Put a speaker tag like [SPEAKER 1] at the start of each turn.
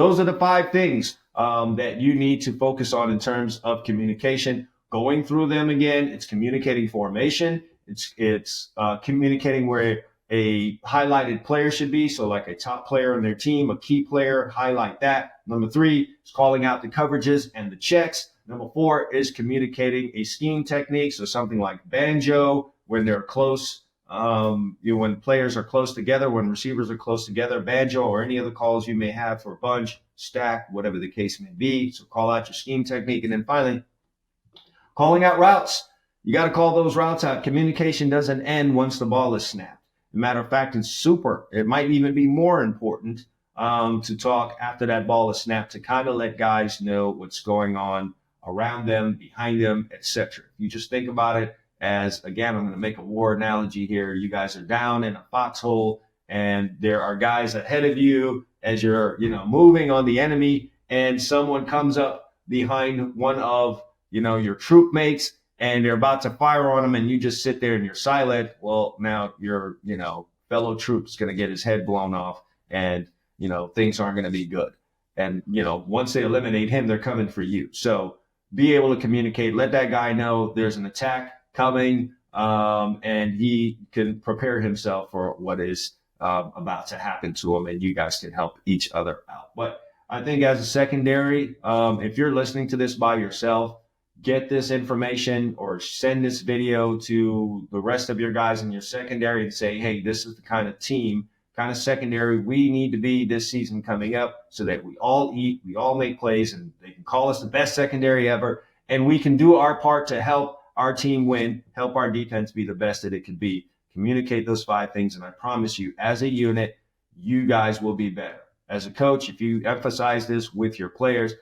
[SPEAKER 1] those are the 5 things that you need to focus on in terms of communication. Going through them again, it's communicating formation. It's communicating where a highlighted player should be. So like a top player on their team, a key player, highlight that. Number 3 is calling out the coverages and the checks. Number 4 is communicating a scheme technique. So something like banjo when they're close. When players are close together, when receivers are close together, banjo or any other calls you may have for bunch, stack, whatever the case may be. So call out your scheme technique. And then finally, calling out routes. You got to call those routes out. Communication doesn't end once the ball is snapped. As a matter of fact, it might even be more important to talk after that ball is snapped to kind of let guys know what's going on around them, behind them, etc. You just think about it as, again, I'm going to make a war analogy here. You guys are down in a foxhole and there are guys ahead of you as you're, moving on the enemy, and someone comes up behind one of, your troop mates, and they're about to fire on him, and you just sit there and you're silent. Well, now your, fellow troop's going to get his head blown off, and, things aren't going to be good. And, once they eliminate him, they're coming for you. So be able to communicate, let that guy know there's an attack coming, and he can prepare himself for what is about to happen to him, and you guys can help each other out. But I think as a secondary, if you're listening to this by yourself, get this information or send this video to the rest of your guys in your secondary and say, hey, this is the kind of team, kind of secondary we need to be this season coming up, so that we all eat, we all make plays, and they can call us the best secondary ever, and we can do our part to help our team win, help our defense be the best that it can be. Communicate those 5 things, and I promise you, as a unit, you guys will be better. As a coach, if you emphasize this with your players,